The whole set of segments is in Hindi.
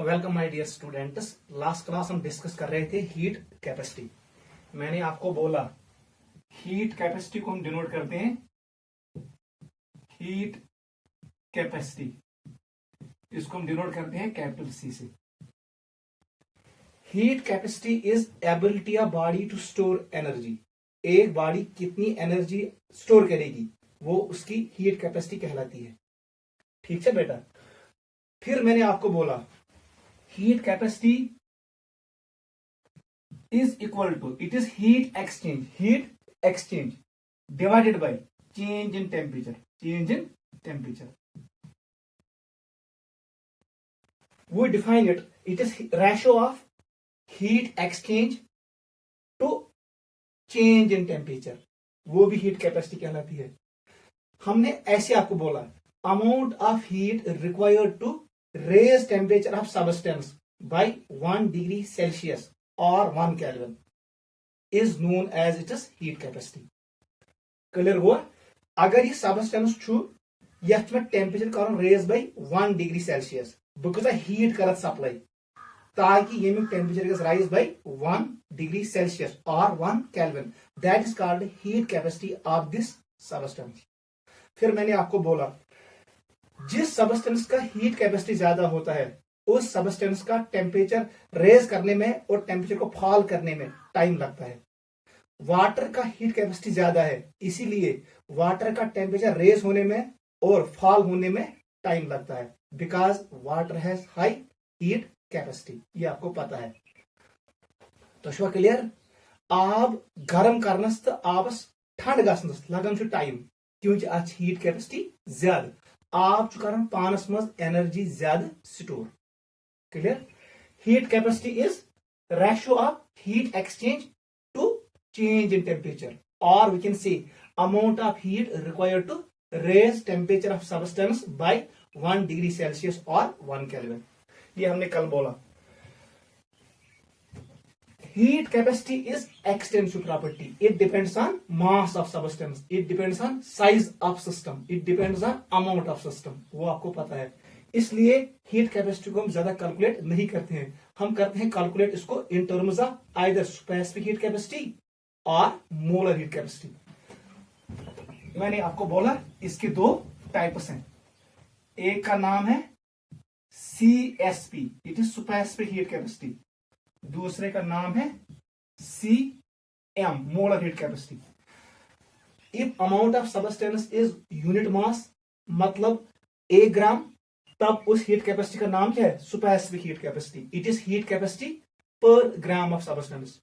Welcome my dear students. Last class हम डिस्कस कर रहे थे हीट कैपेसिटी। मैंने आपको बोला हीट कैपेसिटी को हम डिनोट करते हैं हीट कैपेसिटी, इसको हम डिनोट करते हैं कैपिटल सी से। Heat capacity is ability of body to store energy. एक बॉडी कितनी एनर्जी स्टोर करेगी वो उसकी हीट कैपेसिटी कहलाती है। ठीक है बेटा। फिर मैंने आपको बोला heat capacity is equal to, it is heat exchange divided by change in temperature. we define it is ratio of heat exchange to change in temperature, वो भी हीट कैपेसिटी कहलाती है। हमने ऐसे आपको बोला amount of heat required to raise temperature of substance by 1 degree Celsius और 1 kelvin is known as it is heat capacity. Clear हुआ? अगर ये सबस्टेंस छु यथ में टेम्परेचर कर रेज बाय 1 डिग्री सेल्सियस, बह हीट कर सप्लाई ताकि यमुक टेम्परेचर गस राइज बाय 1 डिग्री सेल्सियस और 1 kelvin, that is called heat capacity of this substance. फिर मैंने आपको बोला जिस सबस्टेंस का हीट कैपेसिटी ज्यादा होता है उस सबस्टेंस का टेम्परेचर रेज करने में और टेम्परेचर को फॉल करने में टाइम लगता है। वाटर का हीट कैपेसिटी ज्यादा है, इसीलिए वाटर का टेम्परेचर रेज होने में और फॉल होने में टाइम लगता है, because water has high heat capacity. ये आपको पता है। तो छुआ क्लियर? आब गर्म करनस तो आबस ठंड गसनस लगन टाइम, क्योंकि आज हीट कैपेसिटी ज्यादा। आप कर पानस मज एनर्जी ज्यादा store. Clear? Heat capacity is ratio of heat exchange to change in temperature, और we can say amount of heat required to raise temperature of substance by 1 degree Celsius और 1 केल्विन। ये हमने कल बोला। Heat capacity is extensive property. It depends on mass of substance. It depends on size of system. It depends on amount of system. वो आपको पता है। इसलिए हीट कैपेसिटी को हम ज्यादा कैलकुलेट नहीं करते हैं। हम करते हैं कैलकुलेट इसको in terms of either specific heat capacity और मोलर हीट कैपेसिटी। मैंने आपको बोला इसके दो टाइप्स हैं। एक का नाम है CSP, it is specific heat capacity. दूसरे का नाम है CM, molar heat capacity. If amount of substance is unit mass, मतलब 1 ग्राम, तब उस हीट कैपेसिटी का नाम क्या है? Specific heat capacity. It is heat capacity per gram of substance.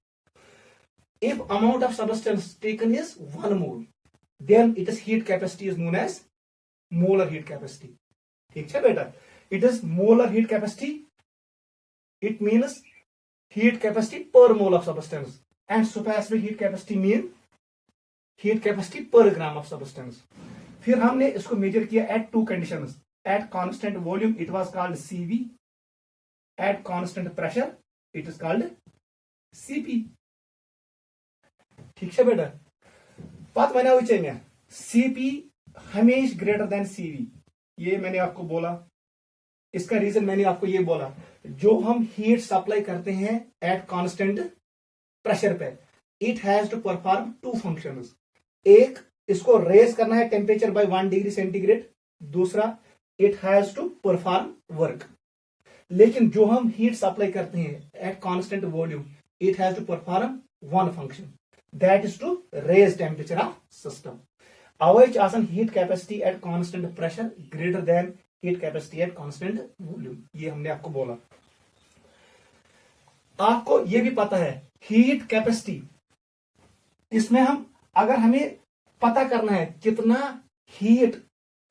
If amount of substance taken is 1 mole, then it is heat capacity is known as molar heat capacity. ठीक है बेटा? It is molar heat capacity, it means heat capacity per mole of substance, and specific heat capacity mean heat capacity per gram of substance. फिर हमने इसको मेजर किया at 2 conditions. At constant volume it was called CV, at constant pressure it is called CP. ठीक है बेटा? बात मैंने वही में CP हमेशा ग्रेटर देन CV। ये मैंने आपको बोला। इसका रीजन मैंने आपको ये बोला, जो हम हीट सप्लाई करते हैं एट कांस्टेंट प्रेशर पे, it has to perform 2 functions. एक, इसको रेज करना है टेम्परेचर बाय 1 डिग्री सेंटीग्रेड। दूसरा, it has to perform work. लेकिन जो हम हीट सप्लाई करते हैं at constant volume, it has to perform 1 function, that is to raise temperature of system. अवैच आसन heat capacity at constant pressure greater than heat capacity at constant volume. ये हमने आपको बोला। आपको ये भी पता है हीट कैपेसिटी, इसमें हम अगर हमें पता करना है कितना हीट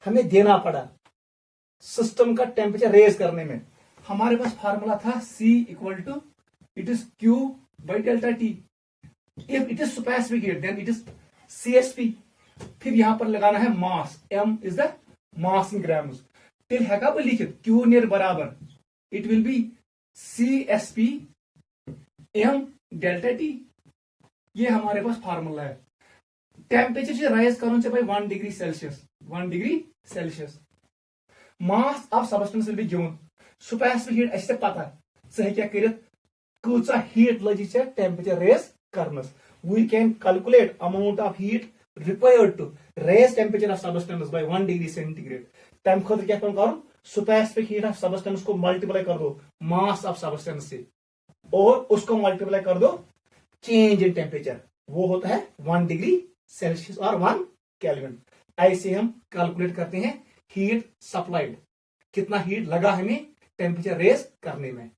हमें देना पड़ा सिस्टम का टेम्परेचर रेज करने में, हमारे पास फार्मूला था C equal to it is Q by delta T। If it is specific heat then it is CSP। फिर यहां पर लगाना है mass, M is the mass in grams. फिर हेका बह लिखित Q नियर बराबर it will be CSP M delta T। ये हमारे पास फार्मूला है। टेम्परेचर से राइज करो by 1 degree Celsius, 1 degree Celsius. Mass of substance will be given specific heat ऐसे पता सह क्या कर कूचा हीट लगी चे टेम्परेचर रेज करनस we can calculate amount of heat required to raise temperature of substance by 1 degree centigrade तम खुद क्या कर स्पेसिफिक हीट ऑफ सबस्टेंस को मल्टीप्लाई कर दो मास ऑफ सबस्टेंस से और उसको मल्टीप्लाई कर दो चेंज इन टेम्परेचर वो होता है 1 डिग्री सेल्सियस और 1 केल्विन ऐसे हम कैलकुलेट करते हैं हीट सप्लाइड कितना हीट लगा हमें टेम्परेचर रेज करने में।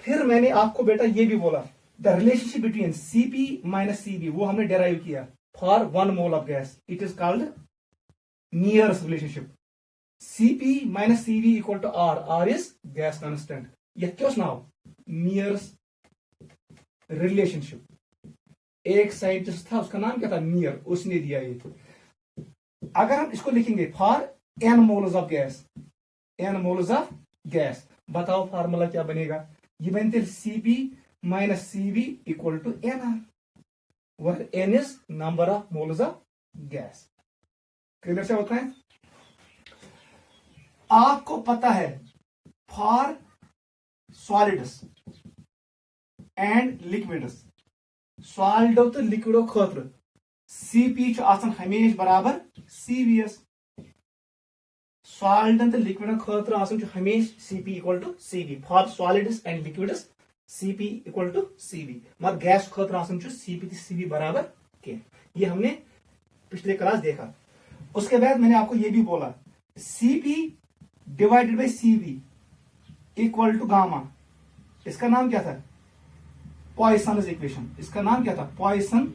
फिर मैंने आपको बेटा ये भी बोला the relationship between Cp minus Cv वो हमने डेराइव किया for 1 mole of gas it is called Mayer's relationship Cp minus Cv equal to R is gas constant यह क्या नाम नियर्स रिलेशनशिप एक साइंटिस्ट था उसका नाम क्या था नियर उसने दिया ये अगर हम इसको लिखेंगे for n moles of gas n moles of gas बताओ फार्मूला क्या बनेगा ये बनते Cp minus Cv equal to nR where n is number of moles of gas clear से होता है। आपको पता है फॉर सॉलिड्स एंड लिक्विड्स सॉलिडो तो लिक्विडो खतर Cp हमेश बराबर Cvs सॉलिडन तो लिक्विडन खतर हमेश Cp equal to Cv for solids and liquids Cp equal to Cv मगर गैस खतर Cp Cv बराबर के ये हमने पिछले क्लास देखा। उसके बाद मैंने आपको ये भी बोला Cp divided by Cv equal to gamma इसका नाम क्या था पॉइसन इक्वेशन इसका नाम क्या था पॉइसन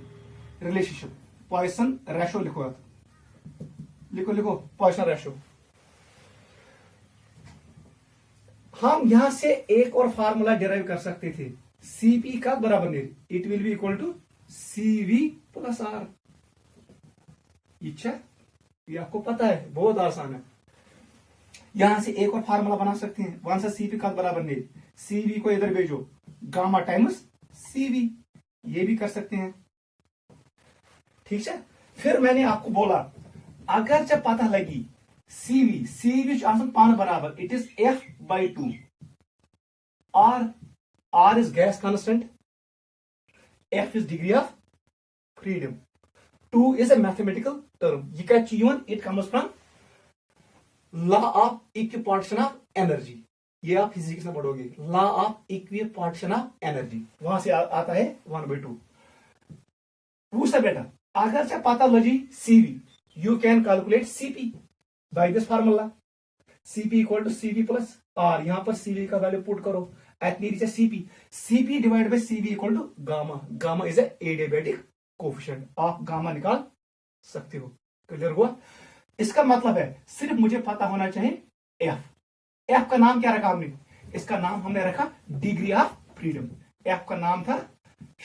रिलेशनशिप पॉइसन रेशो लिखो लिखो लिखो पॉइसन रेशो। हम यहां से एक और फार्मूला डिराइव कर सकते थे Cp का बराबर नहीं it will be equal to Cv plus R इच्छा ये आपको पता है बहुत आसान है। यहां से एक और फार्मूला बना सकते हैं वहां से Cp का बराबर नहीं Cv को इधर भेजो गामा टाइम्स Cv ये भी कर सकते हैं ठीक है। फिर मैंने आपको बोला अगर जब पता लगी Cv पान बराबर it is F by 2 R is gas constant F is degree of freedom 2 is a mathematical term ये क्या चीज it comes from law of equipartition of energy ये आप फिजिक्स में पढ़ोगे लॉ ऑफ इक्विपार्टिशन ऑफ एनर्जी वहां से आता है 1/2 पूछा बेटा अगर से पता लगी Cv you can calculate Cp by this formula Cp equal to Cv plus R यहां पर Cv का वैल्यू पुट करो एट नीचे Cp divide by Cv equal to gamma gamma is adiabatic coefficient आप गामा निकाल सकते हो क्लियर हुआ। इसका मतलब है सिर्फ मुझे पता होना चाहिए F का नाम क्या रखा हमने इसका नाम हमने रखा डिग्री ऑफ फ्रीडम F का नाम था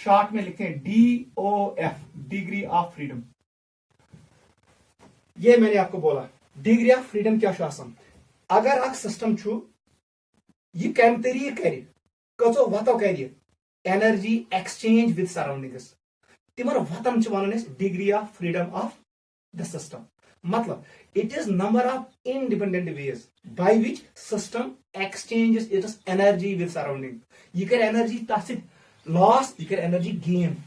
शॉर्ट में लिखते हैं DOF डिग्री ऑफ फ्रीडम। ये मैंने आपको बोला डिग्री ऑफ फ्रीडम क्या अगर अख सिस्टम यह कम तरीक कर कचो वतो कर एनर्जी एक्सचेंज विद सराउंडिंग्स तिमन वतन one degree of freedom of the system मतलब it is number of independent ways by which system exchanges its energy with surrounding यह कर एनर्जी तथ लॉस यह कर energy gain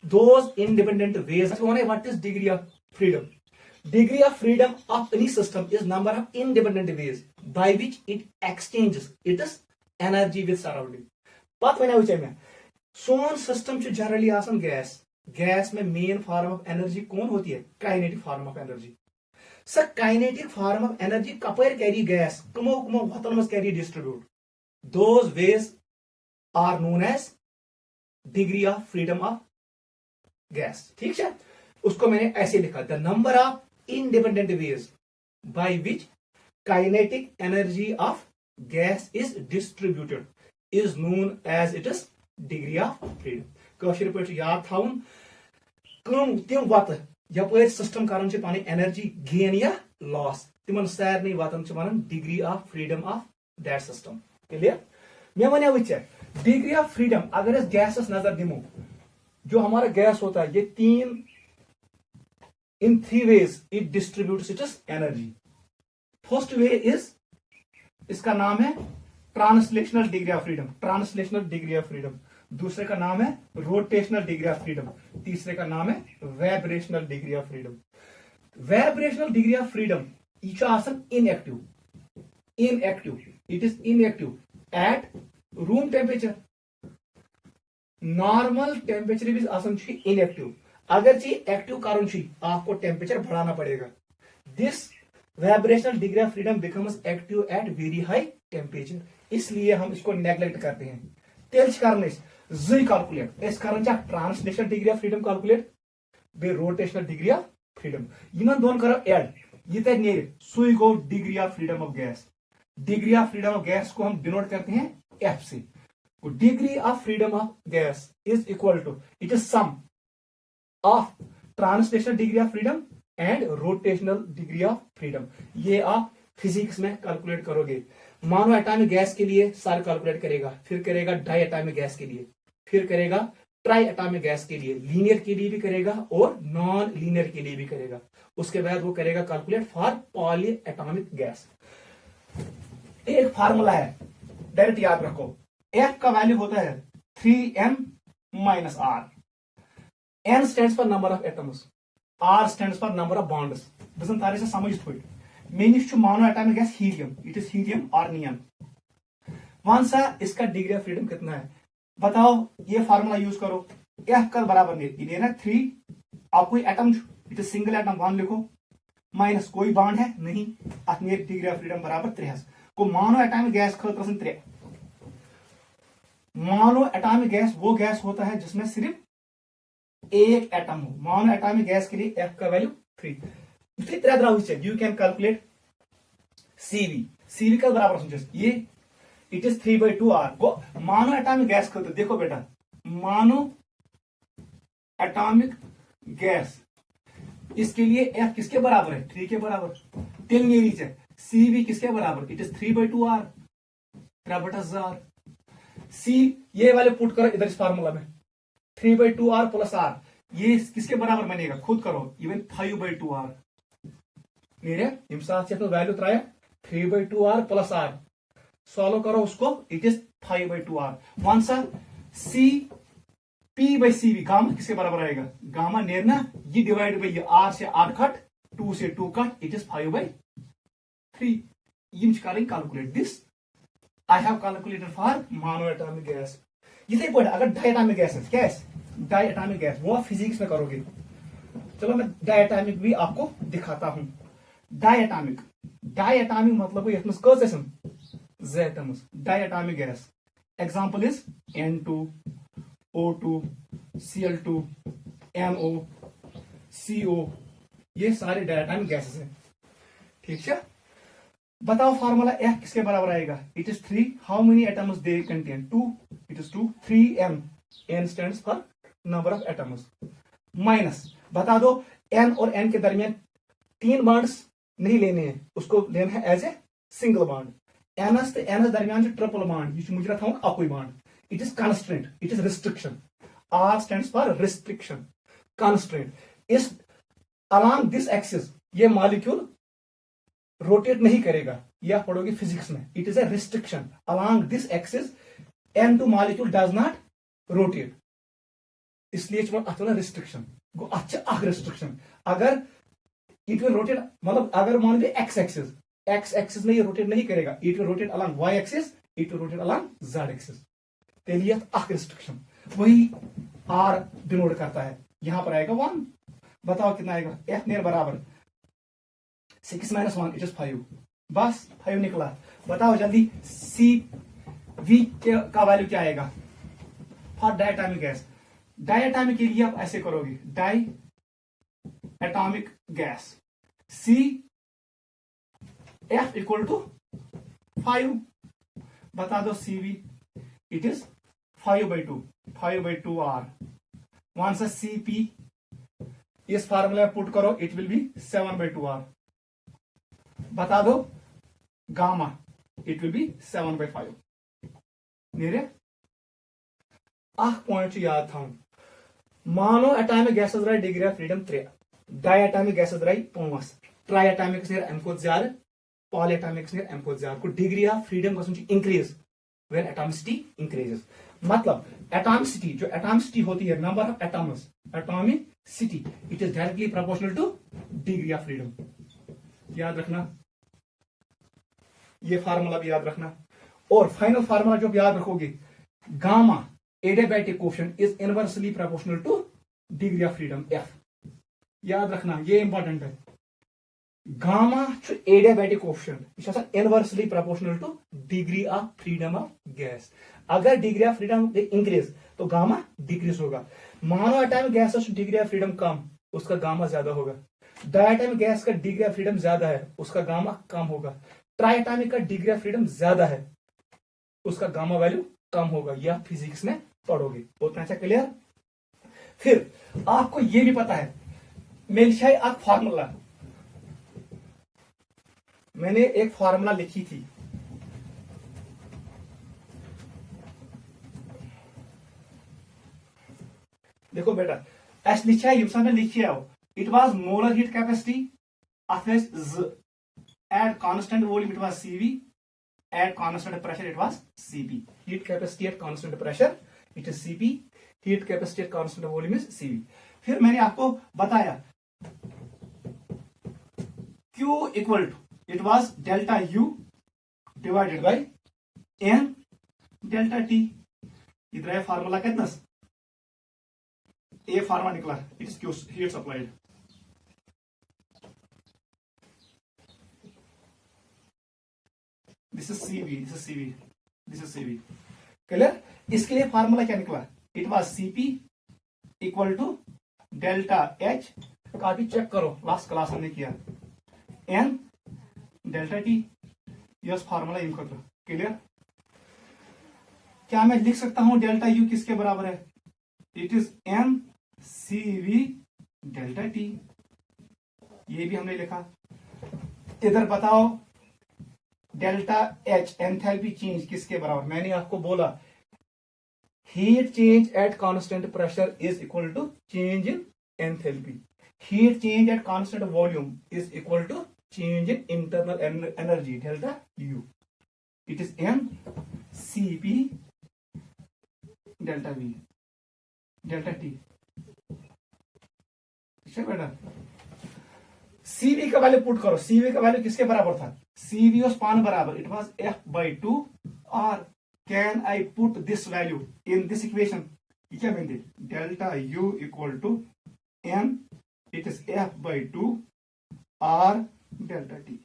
those independent ways वन what is degree of freedom degree of freedom of any system is number of independent ways by which it exchanges its energy with surrounding पत वन मे सोन सिस्टम जनरली आसान गैस में मेन फॉर्म ऑफ एनर्जी कौन होती है काइनेटिक फॉर्म ऑफ एनर्जी स काइनेटिक फॉर्म ऑफ एनर्जी कपर कर गैस कमो कमो वतन मज कर distribute those ways are known as degree of freedom of gas ठीक है। उसको मैंने ऐसे लिखा the number of independent ways by which kinetic energy of gas is distributed is known as its degree of freedom कशर पे याद थाउन कम तिम वत यपर सिस्टम करन पानी एनर्जी गेन या लॉस तिमन सारे वतन one degree of freedom of that system clear मैं वन डिग्री ऑफ फ्रीडम अगर गैस नजर दिमो जो हमारा गैस होता है ये 3 in 3 ways it distributes its energy. First way is इसका नाम है translational degree of freedom, translational degree of freedom. दूसरे का नाम है रोटेशनल डिग्री ऑफ फ्रीडम। तीसरे का नाम है vibrational degree of freedom. Vibrational degree of freedom inactive, it is inactive at room temperature. Normal temperature भी इनएक्टिव, अगर एक्टिव कारण आपको टेम्परेचर बढ़ाना पड़ेगा। This vibrational degree of freedom becomes active at very high temperature, इसलिए हम इसको नेग्लेक्ट करते हैं। तेल कैलकुलेट, इस कारण translational degree of freedom calculate, बे रोटेशनल डिग्री ऑफ फ्रीडम। इन दोन करो एड, ये नीर सुई गो degree of freedom of gas. Degree of freedom of gas को हम डिनोट करते हैं एफ से। Degree of freedom of gas is equal to, it is sum of translational degree of freedom and rotational degree of freedom. ये आप फिजिक्स में कैलकुलेट करोगे। मानो एटॉमिक गैस के लिए सारे कैलकुलेट करेगा, फिर करेगा डाई एटॉमिक गैस के लिए, फिर करेगा ट्राई एटॉमिक गैस के लिए, लीनियर के लिए भी करेगा और नॉन लीनियर के लिए भी करेगा। उसके बाद वो करेगा calculate for polyatomic gas. एक फार्मूला है, डायरेक्ट याद रखो, एफ का वैल्यू होता है 3m minus R. N stands for number of atoms, R stands for number of bonds. बजन तारे से समझ थोड़ी। मे निश मानो atomic gas helium, it is helium और नियन। वन सा इसका डिग्री ऑफ फ्रीडम कितना है बताओ, ये फार्मूला यूज करो। एफ का बराबर ये ना 3, आप कोई atom, it is single atom 1 लिखो, माइनस कोई बॉन्ड है नहीं, अतने डिग्री ऑफ फ्रीडम बराबर 3 को मानो एटॉमिक गैस खतर 3। मानो एटॉमिक गैस वो गैस होता है जिसमें सिर्फ एक एटम हो। मानो एटॉमिक गैस के लिए एफ का value 3। You can calculate CV. CV का बराबर समझो ये, इट इज 3/2 आर। गो मानो एटॉमिक गैस खतर देखो बेटा, मानो एटॉमिक गैस इसके लिए एफ किसके बराबर है, 3 के बराबर। तिल नीचे सीवी किसके बराबर, इट इज 3/2 आर, 3/1000। सी ये वाले पुट करो इधर इस फार्मूला में, 3/2 आर प्लस आर, ये किसके बराबर बनेगा खुद करो, इवन 5/2 आर। मेरे वैल्यू त्राया 3/2 आर प्लस आर, सॉल्व करो उसको, इट इज 5/2 आर। वन सा C P by C V, gamma किसके बराबर आएगा, गामा नेरना ये डिवाइड बाई ये, आर से 8 कट, 2 से 2 कट, इट इज 5/3। यम calculate this I have calculated for monoatomic gas। इसे पढ़, अगर डायटोमिक गैस है, क्या है डायटोमिक गैस, वो आप फिजिक्स में करोगे। चलो मैं डायटोमिक भी आपको दिखाता हूं। डायटोमिक, डायटोमिक मतलब ये atoms, diatomic gas. Example is N2, O2, Cl2, NO, CO, ये सारे डायटोमिक गैसेस हैं। ठीक है, बताओ फार्मूला एफ किसके बराबर आएगा, it is 3। How many atoms they contain, 2, it is 2। 3m, n stands for number of atoms. Minus बता दो n और n के दरमियान 3 बॉन्ड्स नहीं लेने हैं, उसको लेना है एज ए सिंगल बॉन्ड। एनएस तो एनएस दरमियान ट्रिपल बॉन्ड, ये मुझे था अकुई bond, it is constraint, it is restriction. R stands for restriction, constraint. इस अलोंग दिस एक्सिस ये मॉलिक्यूल रोटेट नहीं करेगा, यह पढ़ोगे फिजिक्स में, it is a restriction. Along this axis N2 molecule does not rotate, इसलिए रिस्ट्रिक्शन गो। अच्छा रिस्ट्रिक्शन, अगर इट विल रोटेट, मतलब अगर मान लीजिए एक्स एक्सिस में ये रोटेट नहीं करेगा, it will rotate along Y axis, it will rotate along Z axis, तेलिए रिस्ट्रिक्शन। वही आर डिनोट करता है, यहां पर आएगा 1। बताओ कितना आएगा, एफ नेर बराबर 6 - 1, इट इज 5। बस 5 निकला। बताओ जल्दी सी वी का वैल्यू क्या आएगा फॉर डायटोमिक गैस। डायटोमिक के लिए आप ऐसे करोगे, diatomic gas, see F equal to 5। बता दो C V, it is 5/2, 5/2 R. One सा सी पी, इस फार्मूला में पुट करो, इट विल बी 7/2 आर। बता दो गामा, इट विल बी 7/5। मेरे पॉइंट याद था, मानो एटॉमिक गैसेस राय degree of freedom 3, diatomic gases राय 5, ट्राई एटॉमिक अमो ज्यादा पॉलीएटॉमिक्स ने अम ज्यादा डिग्री ऑफ फ्रीडम गई इंक्रीज व्हेन एटॉमिसिटी इंक्रीजेस। मतलब एटॉमिसिटी जो एटॉमिसिटी होती है number of atoms atomicity it is directly proportional to degree of freedom. याद रखना, ये फार्मूला भी याद रखना। और फाइनल फार्मूला जो याद रखोगे, gamma adiabatic coefficient is inversely proportional to degree of freedom F. याद रखना, ये इंपॉर्टेंट है। गामा एडियाबैटिक कोएफिशिएंट यह inversely proportional to degree of freedom of gas. अगर डिग्री ऑफ फ्रीडम इंक्रीज तो गामा डिक्रीज होगा। मानो atomic gas degree of freedom कम, उसका गामा ज्यादा होगा। डायटोमिक गैस का डिग्री ऑफ फ्रीडम ज्यादा है, उसका गामा कम होगा। ट्राइटोमिक का डिग्री ऑफ फ्रीडम ज्यादा है, उसका गामा वैल्यू कम होगा। यह फिजिक्स में पढ़ोगे। उतना अच्छा क्लियर। फिर आपको यह भी पता है मेलशाई एक फार्मूला, मैंने एक फार्मूला लिखी थी, देखो बेटा एस लिखा है यम लिखी it was molar heat capacity अथ at constant volume it was CV at constant pressure it was CP. Heat capacity at constant pressure it is CP, heat capacity at constant volume is CV. फिर मैंने आपको बताया Q equal to it was delta U divided by N delta T। इधर है फार्मूला कितना, ये फार्मूला निकला, it is Q heat supplied. This is CV, this is CV, this is CV। Clear. इसके लिए फार्मूला क्या निकला, it was CP equal to delta H का भी चेक करो, लास्ट क्लास हमने किया, N डेल्टा T। यह फार्मूला इन कर। क्लियर। क्या मैं लिख सकता हूं डेल्टा U किसके बराबर है, it is M CV delta T। ये भी हमने लिखा। इधर बताओ डेल्टा H एंथैल्पी चेंज किसके बराबर, मैंने आपको बोला heat change at constant pressure is equal to change in enthalpy. Heat change at constant volume is equal to change in internal energy delta U। It is M CP delta V delta T। बेटा CV का वैल्यू पुट करो, CV का वैल्यू किसके बराबर था, CV और स्पान बराबर इट वाज F/2 और can I put this value in this equation, क्या बनती delta U equal to M it is F/2 R delta T।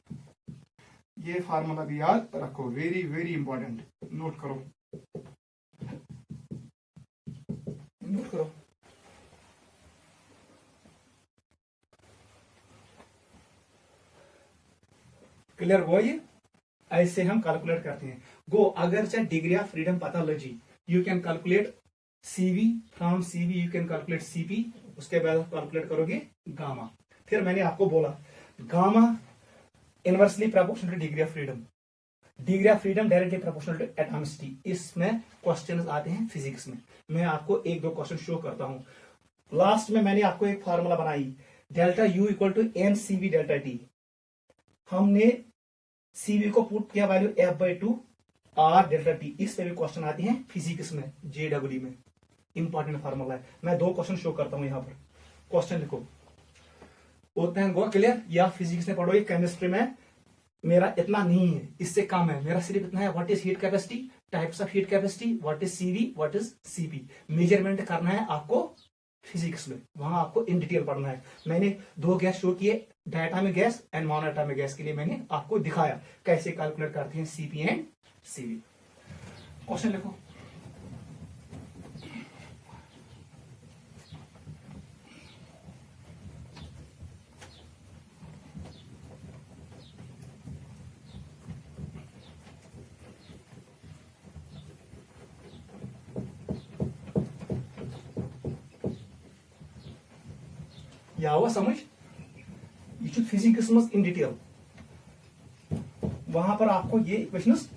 ये फार्मूला भी याद रखो, वेरी वेरी इंपॉर्टेंट, नोट करो, नोट करो। क्लियर हुआ ये, ऐसे हम कैलकुलेट करते हैं। गो अगर चाहे डिग्री ऑफ फ्रीडम पता लगी, you can calculate CV, from CV you can calculate CP, उसके बाद कैलकुलेट करोगे गामा। फिर मैंने आपको बोला gamma inversely proportional to degree of freedom, degree of freedom directly proportional to atomicity. इसमें क्वेश्चन आते हैं फिजिक्स में, मैं आपको एक दो क्वेश्चन शो करता हूं। लास्ट में मैंने आपको एक फार्मूला बनाई delta U equal to M CV delta T। हमने CV को पुट किया value F/2 R delta T। इस पे भी क्वेश्चन आते हैं फिजिक्स में, JEE में, इंपॉर्टेंट फार्मूला है। मैं दो क्वेश्चन शो करता हूं यहाँ पर, क्वेश्चन लिखो, उतना है। क्लियर। या फिजिक्स में पढ़ोगे, केमिस्ट्री में मेरा इतना नहीं है, इससे कम है, मेरा सिर्फ इतना है what is heat capacity, types of heat capacity, what is CV, what is CP। Measurement करना है आपको फिजिक्स में, वहां आपको इन डिटेल पढ़ना है। मैंने दो गैस शो किए, diatomic gas and non atomic gas के लिए मैंने आपको दिखाया कैसे कैलकुलेट करते हैं CP एंड CV। क्वेश्चन लिखो, या हुआ समझ, ये फिजिक्स में इन डिटेल, वहां पर आपको ये इक्वेशंस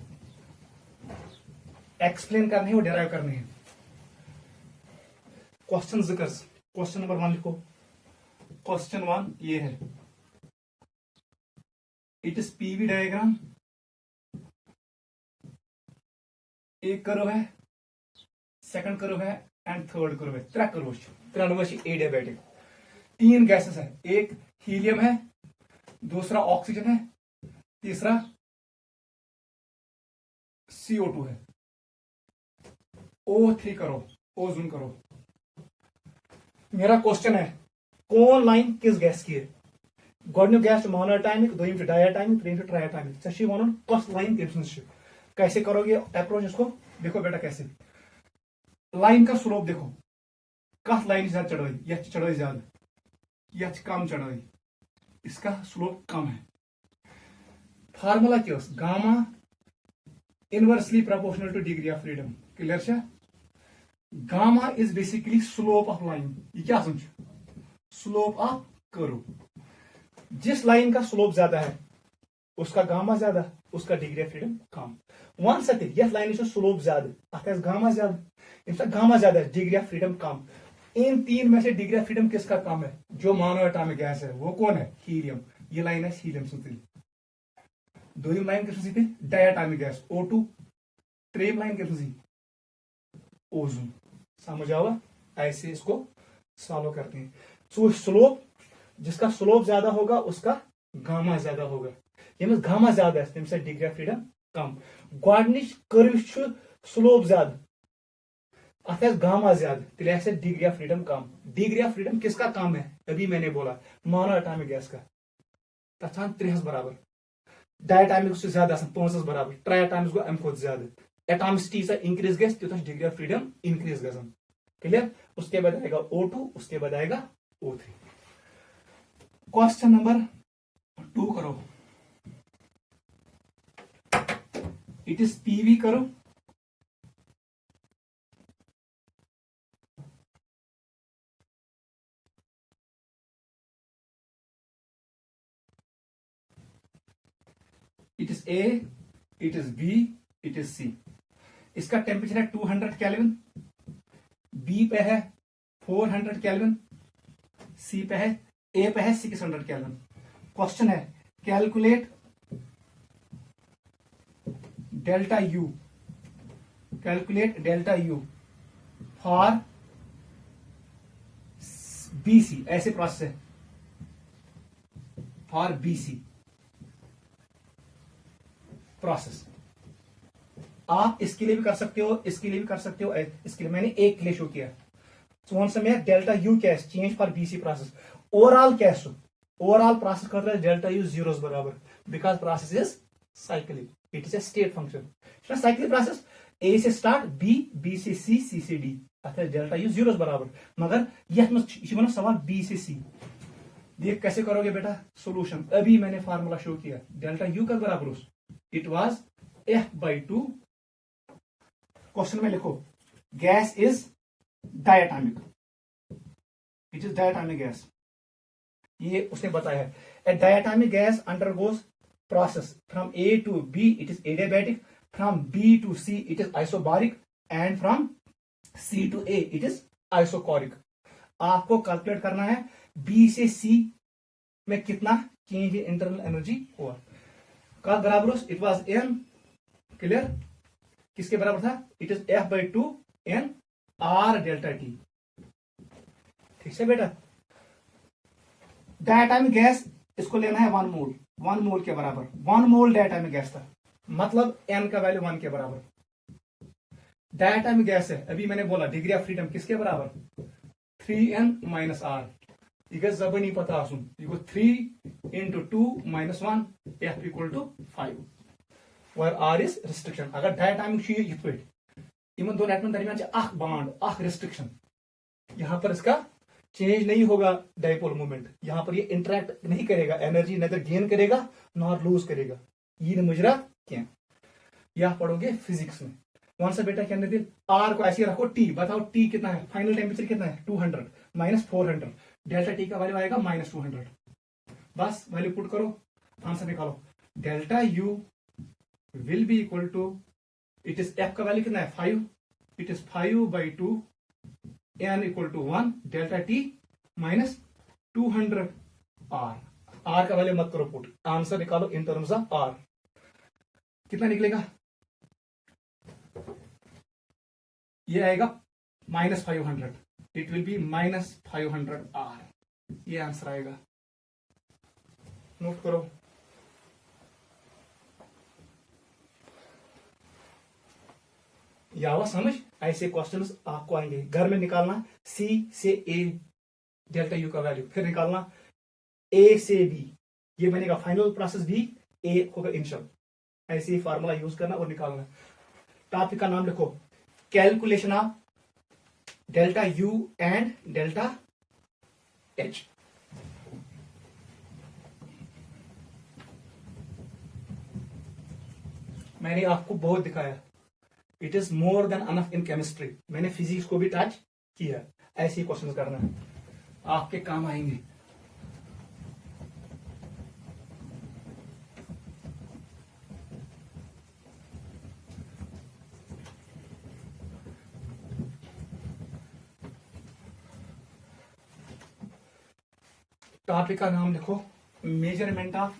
एक्सप्लेन करने हैं और डिराइव करने हैं। क्वेश्चन जिक्र, क्वेश्चन नंबर 1 लिखो। क्वेश्चन 1 ये है, इट इज पीवी डायग्राम, एक कर्व है, सेकंड कर्व है एंड थर्ड कर्व है, त्रै कर्व एडियाबैटिक। 3 गैसेस है, एक हीलियम है, दूसरा ऑक्सीजन है, तीसरा CO2 है। O3 करो, ओजोन करो। मेरा क्वेश्चन है कौन लाइन किस गैस की है? गोडन्युक गैस मोनोटाइमिक, दोयम डायटाइमिक, त्रेयम ट्राइटाइमिक। चे वन कस लाइन कम सज। कैसे करोगे अप्रोच इसको? देखो बेटा कैसे, लाइन का स्लोप देखो, कस लाइन ज्यादा चढ़ाई, यह चढ़ाई ज्यादा, यह कम चढ़ाई, इसका स्लोप कम है। फार्मूला क्या? Gamma inversely proportional to degree of freedom. Clear है? Gamma is basically slope of line. ये क्या समझ? Slope of curve. जिस लाइन का स्लोप ज्यादा है उसका गामा ज्यादा, उसका डिग्री ऑफ फ्रीडम कम। वन सत्य यह लाइन स्लोप ज्यादा, अत गामा ज्यादा, गामा ज्यादा है, डिग्री ऑफ फ्रीडम कम। इन 3 में से डिग्री ऑफ फ्रीडम किसका कम है? जो मोनो एटॉमिक गैस है वो कौन है? हीलियम। ये लाइन है हीलियम सुन। दोयम लाइन किस डायटॉमिक गैस O2। ट्रेम लाइन किस ओजोन। समझ आवा? ऐसे इसको सॉल्व करते हैं। सो स्लोप, जिसका स्लोप ज्यादा होगा उसका गामा ज्यादा होगा। यमिस गामा ज्यादा है तम डिग्री ऑफ फ्रीडम कम। गोडनिच कर्व स्लोप ज्यादा, अत गामा ज्यादा, तेल डिग्री ऑफ फ्रीडम कम। डिग्री ऑफ फ्रीडम किसका कम है? अभी मैंने बोला मोनो एटॉमिक गैस का, तथा 3 बराबर। डायटॉमिक ज्यादा 5 बराबर। ट्राइटॉमिक गो अम खुद ज्यादा। एटॉमिसिटी इंक्रीज गैस तो degree of freedom increase gun. Clear? उसके बाद आएगा O2, उसके बाद आएगा O3। क्वेश्चन नंबर 2 करो। इट इज पीवी करो, it is A, it is B, it is C। इसका टेम्परेचर है 200 केल्विन, B पे है 400 केल्विन, C पे है, A पे है 600 केल्विन। क्वेश्चन है calculate delta U, calculate delta U for BC। ऐसे प्रोसेस है फॉर BC प्रोसेस। आप इसके लिए भी कर सकते हो, इसके लिए भी कर सकते हो, इसके लिए मैंने एक के लिए शो किया। सो समय डेल्टा U क्या है? Change for BC process. Overall क्या है? ओवरऑल प्रोसेस कर रहा है डेल्टा U 0 बराबर, because process is cyclic, it is A state function. Cyclic process A से स्टार्ट, B से C, C से D, अतः डेल्टा U 0 बराबर। मगर यह सवाल B से C। देख कैसे करोगे बेटा सोल्यूशन। अभी मैंने फार्मूला शो किया, डेल्टा U का बराबर उस इट वाज F/2। क्वेश्चन में लिखो gas is diatomic, it is diatomic gas. ये उसने बताया है। A diatomic gas undergoes process from A to B, it is adiabatic, from B to C it is isobaric, and from C to A it is isochoric। आपको कैलकुलेट करना है B से C में कितना चेंज इन इंटरनल एनर्जी हुआ। का बराबर इट वाज N। क्लियर? किसके बराबर था? It is F/2 N R delta T। ठीक है बेटा? डायटॉमिक गैस इसको लेना है 1 मोल, 1 मोल के बराबर। 1 मोल डायटॉमिक गैस था, मतलब N का वैल्यू 1 के बराबर। डायटॉमिक गैस है, अभी मैंने बोला डिग्री ऑफ फ्रीडम किसके बराबर? 3N - R। यह जबानी पता आसुन, यह 3 × 2 - 1 F = 5, where R is restriction। अगर डायटॉमिक यह पे इन दोनों एटम दरमियान बॉन्ड, रिस्ट्रिक्शन, यहां पर इसका चेंज नहीं होगा डाइपोल मोमेंट, यहां पर ये इंटरेक्ट नहीं करेगा, एनर्जी नेदर गेन करेगा नॉर लूज करेगा। ये मुजरा क्या यह पढ़ोगे फिजिक्स में। कौन सा बेटा क्या दिल? आर को ऐसे रखो, टी बताओ टी कितना है, फाइनल टेम्परेचर कितना है? 200 - 400, डेल्टा टी का वैल्यू आएगा -200। बस वैल्यू पुट करो, आंसर निकालो। Delta U will be equal to, it is F का वैल्यू कितना है? 5, it is 5/2 N = 1 delta T - 200 R। R का वैल्यू मत करो पुट, आंसर निकालो इन टर्म्स ऑफ आर। कितना निकलेगा? ये आएगा -500, इट विल बी -500 आर, ये आंसर आएगा। नोट करो। यावा समझ, ऐसे क्वेश्चंस आपको आएंगे। घर में निकालना सी से ए डेल्टा यू का वैल्यू, फिर निकालना ए से बी, ये बनेगा फाइनल प्रोसेस बी, ए होगा इनिशियल। ऐसे ही फार्मूला यूज करना और निकालना। टॉपिक का नाम लिखो, calculation of delta U and delta H. मैंने आपको बहुत दिखाया, it is more than enough in chemistry. मैंने फिजिक्स को भी टच किया। ऐसे ही क्वेश्चन करना है, आपके काम आएंगे। टॉपिक का नाम लिखो, measurement of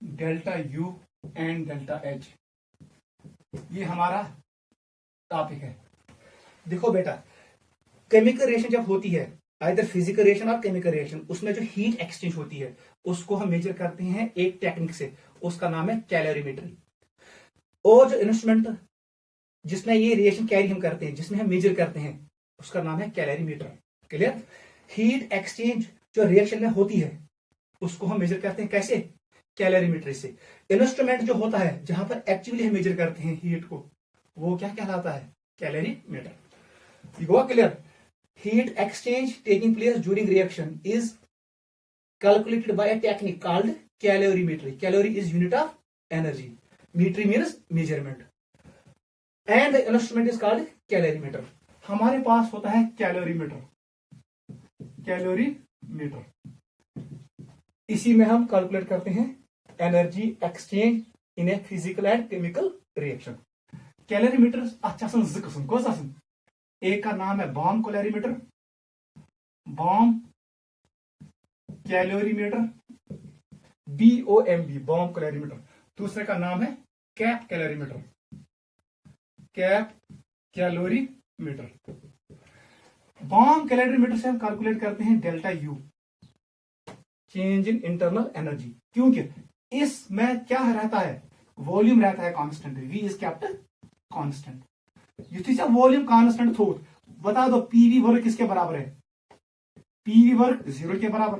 delta U and delta H, ये हमारा टॉपिक है। देखो बेटा, केमिकल रिएक्शन जब होती है, आइदर फिजिकल रिएक्शन और केमिकल रिएक्शन, उसमें जो हीट एक्सचेंज होती है उसको हम मेजर करते हैं एक टेक्निक से, उसका नाम है कैलोरीमेट्री। और जो इंस्ट्रूमेंट जिसमें ये रिएक्शन कैरी हम करते हैं, जिसमें हम मेजर करते हैं, उसका नाम है कैलोरीमीटर। क्लियर? हीट एक्सचेंज जो रिएक्शन में होती है उसको हम मेजर करते हैं कैसे? कैलोरीमेट्री से। इंस्ट्रूमेंट जो होता है जहां पर एक्चुअली हम मेजर करते हैं हीट को, वो क्या कहलाता है? Calorimeter. You go clear? Heat exchange taking place during reaction is calculated by a technique called calorimetry. Calorie is unit of energy, metry means measurement, and the instrument is called calorimeter. हमारे पास होता है कैलोरीमीटर। इसी में हम कैलकुलेट करते हैं energy exchange in a physical and chemical reaction. Calorimeter अच्छा ज किस्म कौन सा? एक का नाम है bomb calorimeter, BOMB, bomb calorimeter. दूसरे का नाम है कैप कैलोरीमीटर, बॉम कैलोरीमीटर से हम कैलकुलेट करते हैं delta U, change in internal energy. क्योंकि इसमें क्या रहता है? वॉल्यूम रहता है constant, V is kept constant. युथि वॉल्यूम कांस्टेंट थो, बता दो पीवी वर्क किसके बराबर है? पीवी वर्क 0 के बराबर।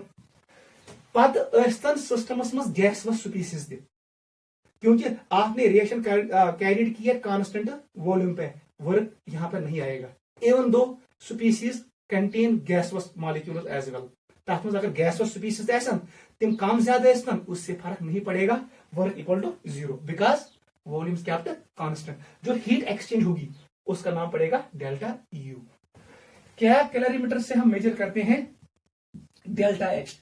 पत सिस्टमस में गैस व स्पीसीज थे, क्योंकि आपने रिएक्शन कैरिड की है कांस्टेंट वॉल्यूम पे, वर्क यहां पर नहीं आएगा। Even though species contain gaseous molecules as well, तथ मज अगर गैसवस स्पीसीज आसन तिम कम ज्यादा आसन, उससे फर्क नहीं पड़ेगा, work equal to 0 because volume's kept constant. जो हीट एक्सचेंज होगी उसका नाम पड़ेगा डेल्टा यू। कैप कैलोरीमीटर से हम मेजर करते हैं डेल्टा एच।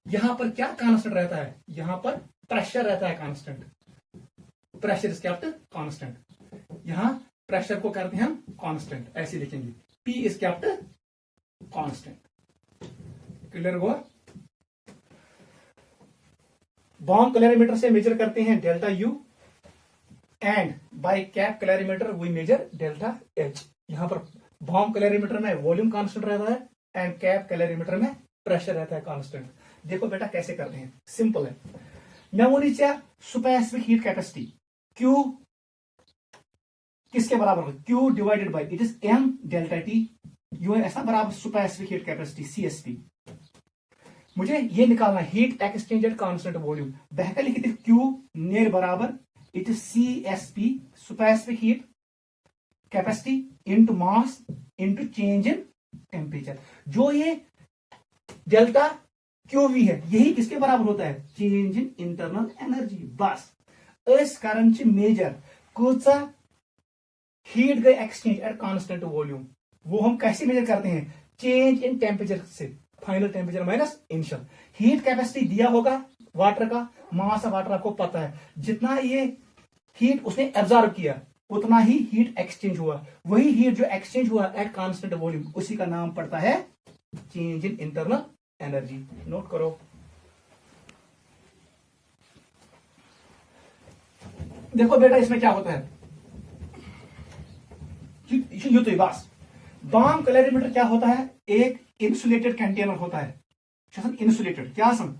यहां पर क्या कांस्टेंट रहता है? यहां पर प्रेशर रहता है constant, pressure is kept constant. यहां प्रेशर को करते हैं हम कांस्टेंट, ऐसे लिखेंगे P is kept constant. Clear हुआ? बॉम कैलोरीमीटर से मेजर करते हैं delta U, and by cup calorimeter we measure delta H. यहां पर बॉम कैलोरीमीटर में वॉल्यूम कांस्टेंट रहता है एंड कैप कैलोरीमीटर में प्रेशर रहता है कांस्टेंट। देखो बेटा कैसे करते हैं, सिंपल है। मैं वो नीचे स्पेसिफिक हीट कैपेसिटी Q किसके बराबर है? Q divided by it is M delta T, you है ऐसा बराबर स्पेसिफिक हीट कैपेसिटी CSP। मुझे ये निकालना heat exchange eight constant volume. बेहतर लिखी थी Q नियर बराबर it is CSP, specific heat capacity into mass into change in temperature. जो ये डेल्टा QV है यही किसके बराबर होता है? Change in internal energy. बस इस कारण मेजर कौचा हीट गई एक्सचेंज एट कांस्टेंट वॉल्यूम, वो हम कैसे मेजर करते हैं? चेंज इन टेम्परेचर से, final temperature minus initial. Heat capacity दिया होगा वाटर का, मास ऑफ वाटर आपको पता है, जितना ये हीट उसने एब्जॉर्ब किया उतना ही हीट एक्सचेंज हुआ। वही हीट जो एक्सचेंज हुआ एट कांस्टेंट वॉल्यूम, उसी का नाम पड़ता है change in internal energy. Note करो। देखो बेटा इसमें क्या होता है, ये तो बस बॉम कैलोरीमीटर क्या होता है, एक इंसुलेटेड कंटेनर होता है, इंसुलेटेड, क्या सम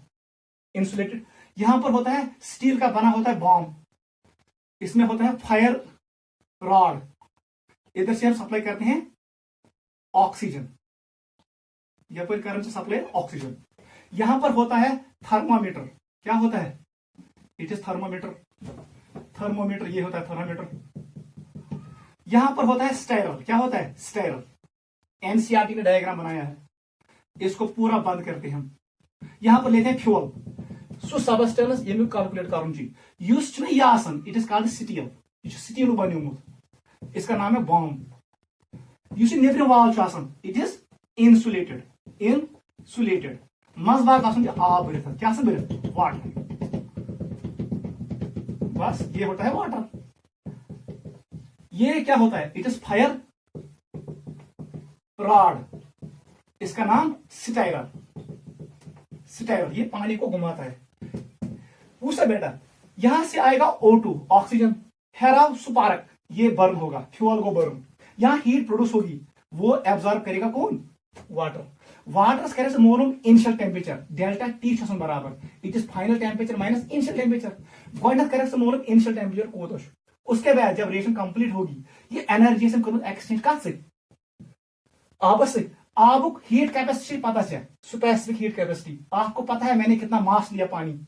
इंसुलेटेड। यहां पर होता है स्टील का बना होता है बॉम्ब, इसमें होता है फायर रॉड, इधर से हम सप्लाई करते हैं ऑक्सीजन, या फिर करंट से सप्लाई ऑक्सीजन। यहां पर होता है थर्मामीटर, क्या होता है, इट इज थर्मामीटर, थर्मोमीटर ये होता है थर्मामीटर। यहां पर होता है स्टायरल, क्या होता है स्टायरल, एनसीईआरटी ने डायग्राम बनाया है, इसको पूरा बंद करते हैं हम। यहां पर लेते हैं फ्यूल, सो सबस्टेंस ये कैलकुलेट करूं जी, युस छ यह आसान, इट इज कॉल्ड स्टील, ये स्टील बनियोमुत, इसका नाम है बॉम्ब। युस नेबरिम वाल छ आसान, इट इज इंसुलेटेड, इंसुलेटेड। मज बाग आसान आब भरित, क्या आसान भरित, वाटर, बस ये होता है वाटर। ये क्या होता है, इट इज फायर रॉड, इसका नाम स्टायरल, स्टायरल, ये पानी को घुमाता है। पूछा बेटा यहां से आएगा O2 ऑक्सीजन, हेरा सुपारक, ये बर्न होगा, फ्यूल को बर्न, यहां हीट प्रोड्यूस होगी, वो एब्जॉर्ब करेगा कौन, वाटर। वाटर करे मोलूम इनिशियल टेम्परेचर डेल्टा टी बराबर, it is final temperature minus initial temperature. गोडनेथ करे मोलूम इनिशियल टेम्परेचर कोत, उसके बाद जब रिएक्शन कंप्लीट होगी, ये एनर्जी से एक्सचेंज कत आबस से। आबुक हीट कैपेसिटी पता है, स्पेसिफिक हीट कैपेसिटी आपको पता है, मैंने कितना मास लिया पानी,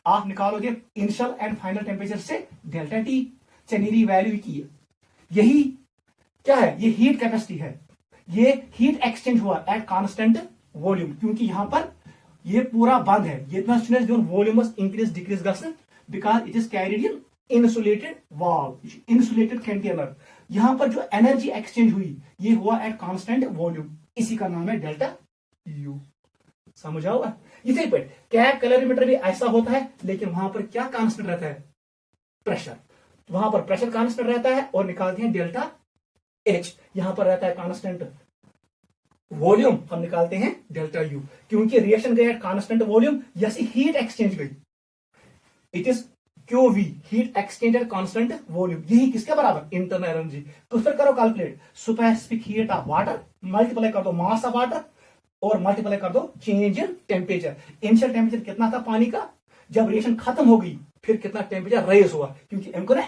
आप निकालोगे इनिशियल एंड फाइनल टेम्परेचर से डेल्टा टी, चनेरी वैल्यू की है। यही क्या है, ये हीट कैपेसिटी है, ये हीट एक्सचेंज हुआ एट कांस्टेंट वॉल्यूम, क्योंकि यहां पर ये पूरा बंद है, ये इतना वॉल्यूम इंक्रीज डिक्रीज गसन because it is carried in insulated valve, insulated container. यहां पर जो एनर्जी एक्सचेंज हुई ये हुआ एट कांस्टेंट वॉल्यूम, इसी का नाम है डेल्टा यू। समझ आओगा। इसी पे कैप कैलोरीमीटर भी ऐसा होता है, लेकिन वहां पर क्या कांस्टेंट रहता है, प्रेशर, वहां पर प्रेशर कांस्टेंट रहता है और निकालते हैं डेल्टा एच, यहां पर रहता है कांस्टेंट वॉल्यूम, हम निकालते हैं डेल्टा यू, क्योंकि रिएक्शन गई एट कांस्टेंट वॉल्यूम, जैसी हीट एक्सचेंज गई, it is QV, heat exchange eight constant volume, यही किसके बराबर, इंटरनल एनर्जी। तो फिर करो calculate, specific heat of water multiply कर दो मास ऑफ वाटर और मल्टीप्लाई कर दो change in temperature. Initial temperature कितना था पानी का, जब रिएक्शन खत्म हो गई फिर कितना टेम्परेचर रेज हुआ, क्योंकि इनको ना